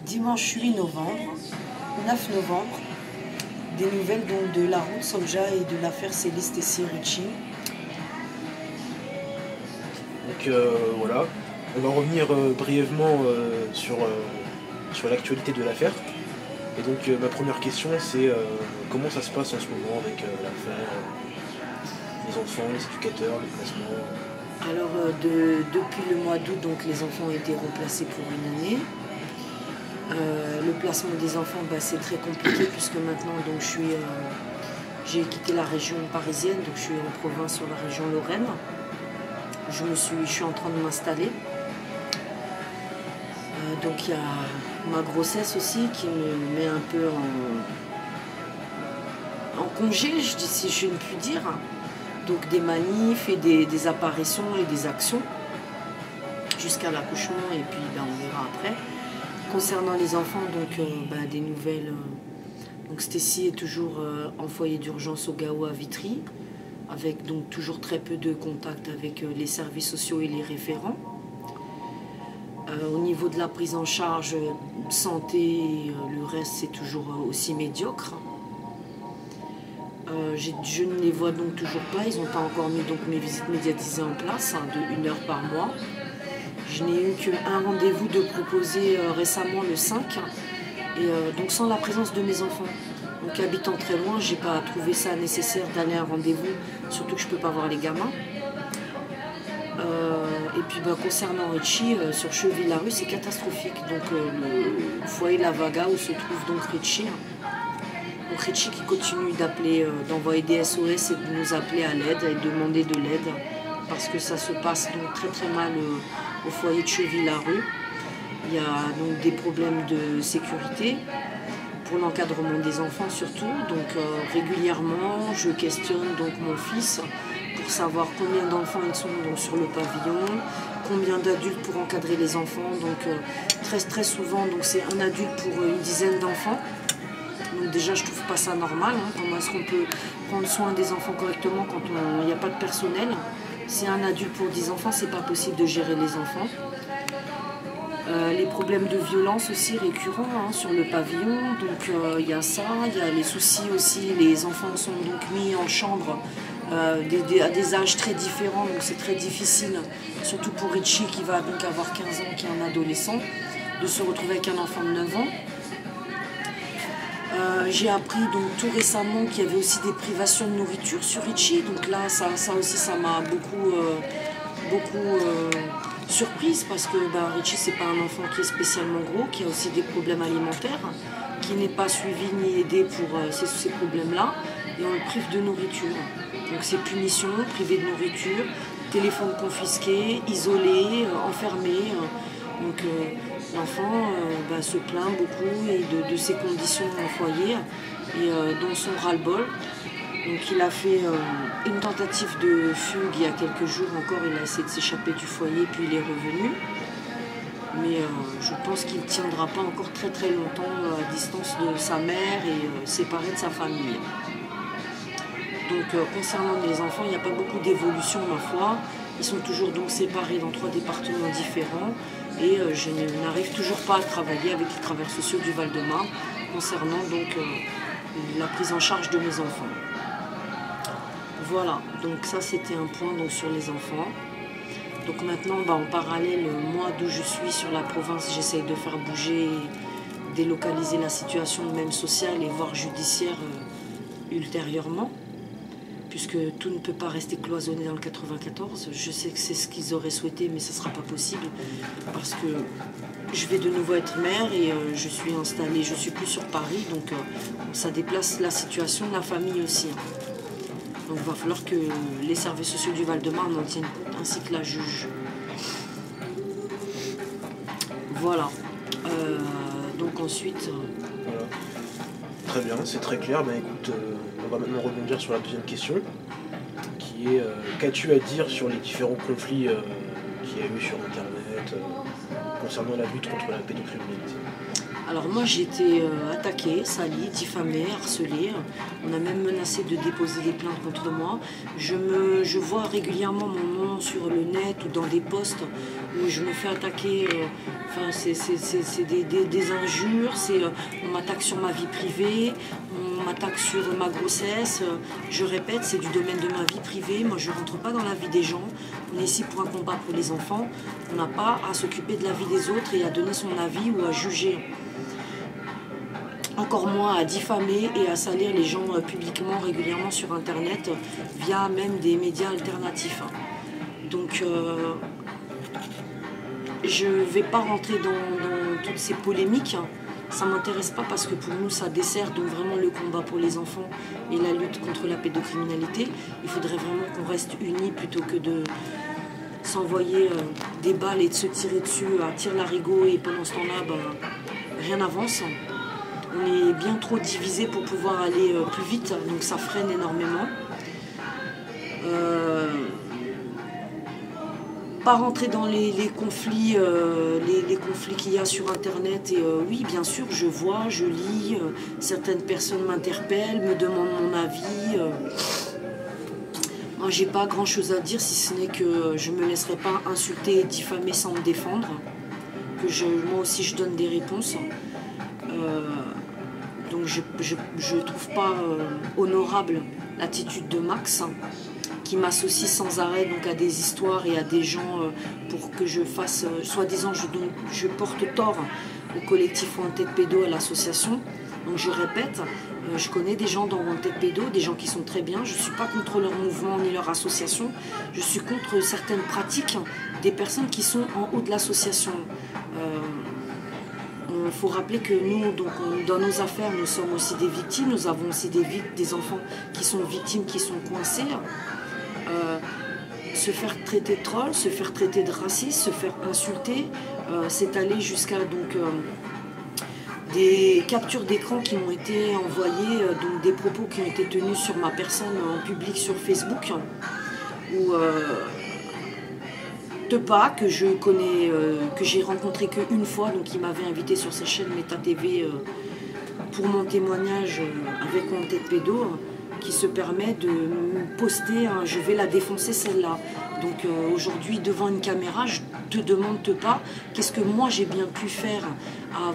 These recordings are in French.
Dimanche 8 novembre, 9 novembre, des nouvelles donc de la route Solja et de l'affaire Céleste et Ricci. Donc voilà, on va revenir brièvement sur l'actualité de l'affaire. Et donc ma première question c'est comment ça se passe en ce moment avec l'affaire, les enfants, les éducateurs, les placements. Alors depuis le mois d'août, donc les enfants ont été remplacés pour une année. Le placement des enfants, c'est très compliqué puisque maintenant donc j'ai quitté la région parisienne, donc je suis en province sur la région Lorraine. Je suis en train de m'installer. Donc il y a ma grossesse aussi qui me met un peu en congé, si je ne puis dire. Donc des manifs et des apparitions et des actions jusqu'à l'accouchement et puis on verra après. Concernant les enfants, donc des nouvelles. Donc Stécie est toujours en foyer d'urgence au Gao à Vitry, avec donc toujours très peu de contact avec les services sociaux et les référents. Au niveau de la prise en charge santé, le reste c'est toujours aussi médiocre. Je ne les vois donc toujours pas, ils n'ont pas encore mis donc mes visites médiatisées en place, de 1 heure par mois. Je n'ai eu qu'un rendez-vous de proposer récemment le 5, et donc sans la présence de mes enfants. Donc habitant très loin, j'ai pas trouvé ça nécessaire d'aller à un rendez-vous, surtout que je peux pas voir les gamins. Et puis concernant Ricci, sur Cheville-la-Rue, c'est catastrophique. Donc le foyer La Vaga où se trouve donc Ricci. Donc Ricci qui continue d'envoyer des SOS et de nous appeler à l'aide et demander de l'aide parce que ça se passe donc très très mal au foyer de Cheville-la-Rue. Il y a donc des problèmes de sécurité pour l'encadrement des enfants surtout. Donc régulièrement, je questionne donc mon fils pour savoir combien d'enfants ils sont donc sur le pavillon, combien d'adultes pour encadrer les enfants. Donc très souvent, donc c'est un adulte pour une dizaine d'enfants. Donc déjà, je trouve pas ça normal. Comment est-ce qu'on peut prendre soin des enfants correctement quand il n'y a pas de personnel? Si un adulte pour 10 enfants, c'est pas possible de gérer les enfants. Les problèmes de violence aussi récurrents sur le pavillon. Donc il y a ça, il y a les soucis aussi. Les enfants sont donc mis en chambre à des âges très différents, donc c'est très difficile, surtout pour Ricci qui va donc avoir 15 ans, qui est un adolescent, de se retrouver avec un enfant de 9 ans. J'ai appris donc tout récemment qu'il y avait aussi des privations de nourriture sur Ricci, donc là ça aussi ça m'a beaucoup surprise parce que Ricci c'est pas un enfant qui est spécialement gros, qui a aussi des problèmes alimentaires, qui n'est pas suivi ni aidé pour ces problèmes-là, et on le prive de nourriture. Donc c'est punition, privé de nourriture, téléphone confisqué, isolé, enfermé. Donc l'enfant se plaint beaucoup et de ses conditions en foyer et dont son ras-le-bol. Donc il a fait une tentative de fugue il y a quelques jours encore, il a essayé de s'échapper du foyer puis il est revenu. Mais je pense qu'il ne tiendra pas encore très très longtemps à distance de sa mère et séparé de sa famille. Donc concernant les enfants, il n'y a pas beaucoup d'évolution ma foi. Ils sont toujours donc séparés dans 3 départements différents et je n'arrive toujours pas à travailler avec les travailleurs sociaux du Val-de-Marne concernant donc la prise en charge de mes enfants. Voilà, donc ça c'était un point donc, sur les enfants. Donc maintenant, en parallèle, moi d'où je suis sur la province, j'essaye de faire bouger, délocaliser la situation même sociale et voire judiciaire ultérieurement, puisque tout ne peut pas rester cloisonné dans le 94. Je sais que c'est ce qu'ils auraient souhaité, mais ça ne sera pas possible, parce que je vais de nouveau être mère et je suis installée, je ne suis plus sur Paris, donc ça déplace la situation de la famille aussi. Donc il va falloir que les services sociaux du Val-de-Marne en tiennent compte, ainsi que la juge. Voilà. Donc ensuite... Voilà. Très bien, c'est très clair. Écoute, on va maintenant rebondir sur la deuxième question, qui est qu'as-tu à dire sur les différents conflits qu'il y a eu sur Internet concernant la lutte contre la pédocriminalité? Alors moi j'ai été attaquée, salie, diffamée, harcelée. On a même menacé de déposer des plaintes contre moi. Je vois régulièrement mon nom sur le net ou dans des posts où je me fais attaquer. Enfin c'est des injures, on m'attaque sur ma vie privée, on m'attaque sur ma grossesse. Je répète, c'est du domaine de ma vie privée. Moi je ne rentre pas dans la vie des gens. On est ici pour un combat pour les enfants. On n'a pas à s'occuper de la vie des autres et à donner son avis ou à juger. Encore moins à diffamer et à salir les gens publiquement, régulièrement sur Internet, via même des médias alternatifs. Donc, je ne vais pas rentrer dans toutes ces polémiques. Ça ne m'intéresse pas parce que pour nous, ça dessert donc vraiment le combat pour les enfants et la lutte contre la pédocriminalité. Il faudrait vraiment qu'on reste unis plutôt que de s'envoyer des balles et de se tirer dessus à tire-larigot et pendant ce temps-là, rien n'avance. On est bien trop divisé pour pouvoir aller plus vite, donc ça freine énormément. Pas rentrer dans les conflits, les conflits qu'il y a sur Internet. Et oui, bien sûr, je vois, je lis, certaines personnes m'interpellent, me demandent mon avis. Moi, j'ai pas grand-chose à dire, si ce n'est que je me laisserai pas insulter et diffamer sans me défendre. Que moi aussi, je donne des réponses. Donc je ne trouve pas honorable l'attitude de Max, qui m'associe sans arrêt donc, à des histoires et à des gens pour que je fasse, soi-disant, je porte tort au collectif Wanted Pédo, à l'association. Donc je répète, je connais des gens dans Wanted Pédo, des gens qui sont très bien. Je ne suis pas contre leur mouvement ni leur association. Je suis contre certaines pratiques des personnes qui sont en haut de l'association. Il faut rappeler que nous, donc, dans nos affaires, nous sommes aussi des victimes. Nous avons aussi des enfants qui sont victimes, qui sont coincés. Se faire traiter de troll, se faire traiter de raciste, se faire insulter, c'est aller jusqu'à des captures d'écran qui m'ont été envoyées, donc des propos qui ont été tenus sur ma personne en public sur Facebook, où Tepa, que je connais, que j'ai rencontré qu'une fois, donc il m'avait invité sur sa chaîne Meta TV pour mon témoignage avec Wanted Pédo, qui se permet de me poster, je vais la défoncer celle-là. Donc aujourd'hui, devant une caméra, je te demande pas qu'est-ce que moi j'ai bien pu faire à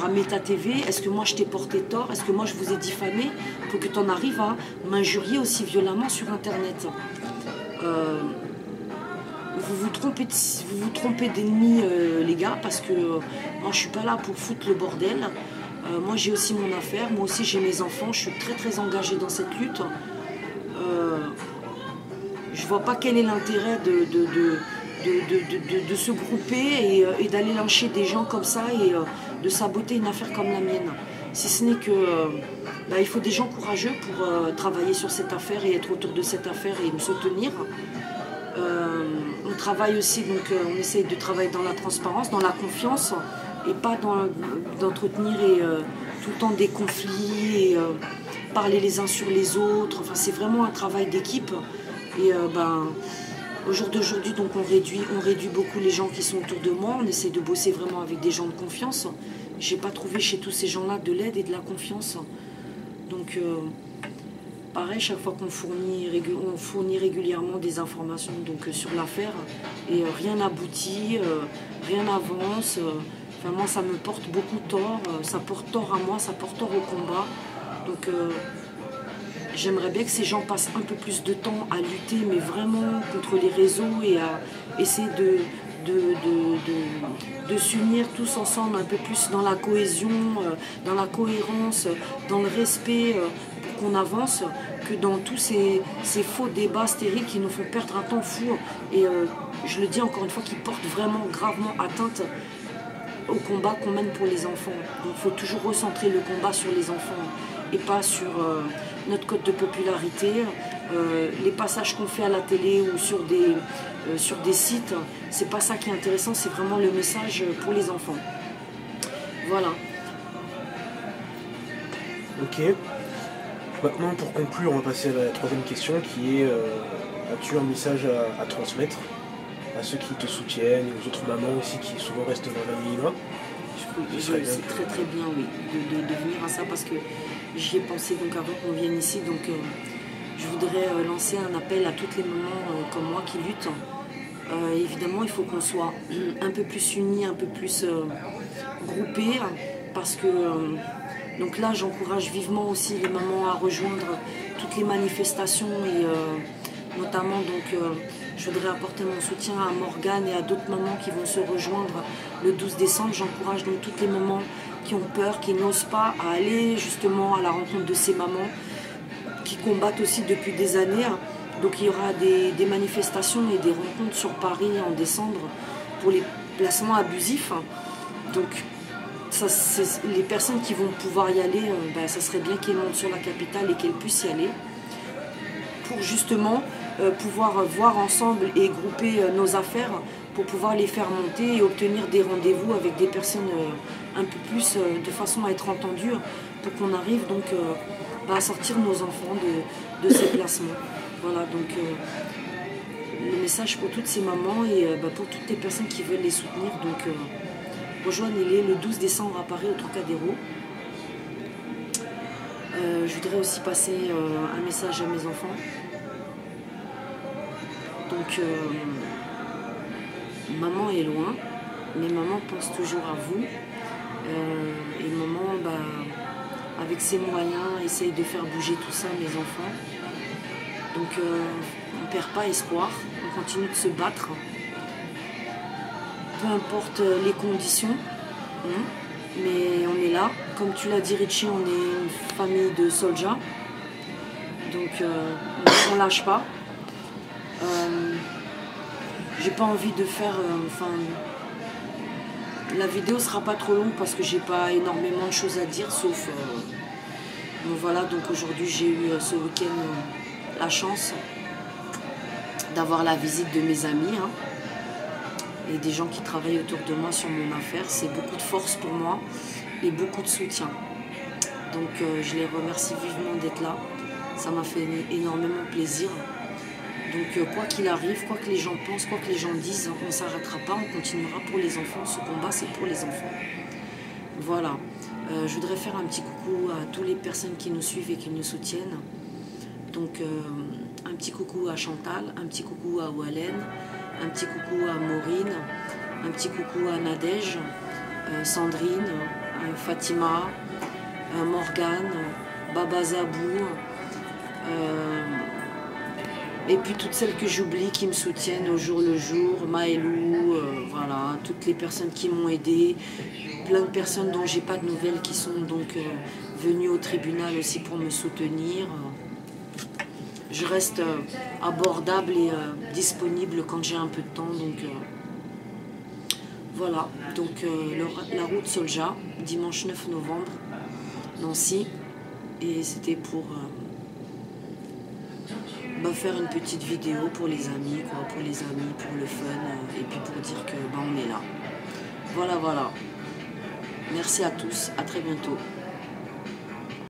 Meta TV. Est-ce que moi je t'ai porté tort? Est-ce que moi je vous ai diffamé pour que tu en arrives à m'injurier aussi violemment sur Internet? Vous vous trompez d'ennemis, les gars, parce que moi je suis pas là pour foutre le bordel. Moi j'ai aussi mon affaire, moi aussi j'ai mes enfants, je suis très très engagée dans cette lutte. Je vois pas quel est l'intérêt de se grouper et d'aller lyncher des gens comme ça et de saboter une affaire comme la mienne. Si ce n'est que il faut des gens courageux pour travailler sur cette affaire et être autour de cette affaire et me soutenir. On travaille aussi, donc on essaye de travailler dans la transparence, dans la confiance, et pas d'entretenir tout le temps des conflits et parler les uns sur les autres. Enfin, c'est vraiment un travail d'équipe. Et au jour d'aujourd'hui, donc on réduit beaucoup les gens qui sont autour de moi. On essaie de bosser vraiment avec des gens de confiance. J'ai pas trouvé chez tous ces gens-là de l'aide et de la confiance. Donc pareil, chaque fois qu'on fournit régulièrement des informations donc, sur l'affaire, et rien n'aboutit, rien n'avance. Enfin, moi, ça me porte beaucoup de tort, ça porte tort à moi, ça porte tort au combat. Donc, j'aimerais bien que ces gens passent un peu plus de temps à lutter, mais vraiment contre les réseaux et à essayer de s'unir tous ensemble un peu plus dans la cohésion, dans la cohérence, dans le respect, pour qu'on avance, que dans tous ces faux débats stériles qui nous font perdre un temps fou. Et je le dis encore une fois, qui portent vraiment gravement atteinte au combat qu'on mène pour les enfants. Donc il faut toujours recentrer le combat sur les enfants et pas sur notre cote de popularité. Les passages qu'on fait à la télé ou sur des sites, c'est pas ça qui est intéressant, c'est vraiment le message pour les enfants. Voilà. Ok. Maintenant, pour conclure, on va passer à la troisième question qui est as-tu un message à transmettre à ceux qui te soutiennent, et aux autres mamans aussi qui souvent restent dans la minima. C'est très très bien, oui, de venir à ça parce que j'y ai pensé donc avant qu'on vienne ici. Donc je voudrais lancer un appel à toutes les mamans comme moi qui luttent. Évidemment, il faut qu'on soit un peu plus unis, un peu plus groupés parce que donc là, j'encourage vivement aussi les mamans à rejoindre toutes les manifestations et notamment donc je voudrais apporter mon soutien à Morgane et à d'autres mamans qui vont se rejoindre le 12 décembre. J'encourage donc toutes les mamans qui ont peur, qui n'osent pas à aller justement à la rencontre de ces mamans qui combattent aussi depuis des années. Donc il y aura des manifestations et des rencontres sur Paris en décembre pour les placements abusifs. Donc ça, les personnes qui vont pouvoir y aller, ça serait bien qu'elles montent sur la capitale et qu'elles puissent y aller pour justement pouvoir voir ensemble et grouper nos affaires pour pouvoir les faire monter et obtenir des rendez-vous avec des personnes un peu plus de façon à être entendues pour qu'on arrive donc à sortir nos enfants de ces placements. Voilà, donc le message pour toutes ces mamans et pour toutes les personnes qui veulent les soutenir. Donc rejoignez-les le 12 décembre à Paris au Trocadéro. Je voudrais aussi passer un message à mes enfants. Donc maman est loin, mais maman pense toujours à vous. Et maman, avec ses moyens, essaye de faire bouger tout ça, mes enfants. Donc on ne perd pas espoir, on continue de se battre. Peu importe les conditions, mais on est là. Comme tu l'as dit Richie, on est une famille de soldats. Donc on ne lâche pas. J'ai pas envie de faire... la vidéo sera pas trop longue parce que j'ai pas énormément de choses à dire, sauf... bon, voilà, donc aujourd'hui j'ai eu ce week-end la chance d'avoir la visite de mes amis et des gens qui travaillent autour de moi sur mon affaire. C'est beaucoup de force pour moi et beaucoup de soutien. Donc je les remercie vivement d'être là. Ça m'a fait énormément plaisir. Donc quoi qu'il arrive, quoi que les gens pensent, quoi que les gens disent, on ne s'arrêtera pas, on continuera pour les enfants. Ce combat, c'est pour les enfants. Voilà. Je voudrais faire un petit coucou à toutes les personnes qui nous suivent et qui nous soutiennent. Donc un petit coucou à Chantal, un petit coucou à Wallen, un petit coucou à Maureen, un petit coucou à Nadège, Sandrine, Fatima, Morgane, Baba Zabou, et puis toutes celles que j'oublie qui me soutiennent au jour le jour, Maëlou, voilà, toutes les personnes qui m'ont aidé, plein de personnes dont j'ai pas de nouvelles qui sont donc venues au tribunal aussi pour me soutenir. Je reste abordable et disponible quand j'ai un peu de temps, donc voilà. Donc la route Solja, dimanche 9 novembre, Nancy, et c'était pour faire une petite vidéo pour les amis, pour le fun, et puis pour dire que on est là. Voilà. Merci à tous, à très bientôt.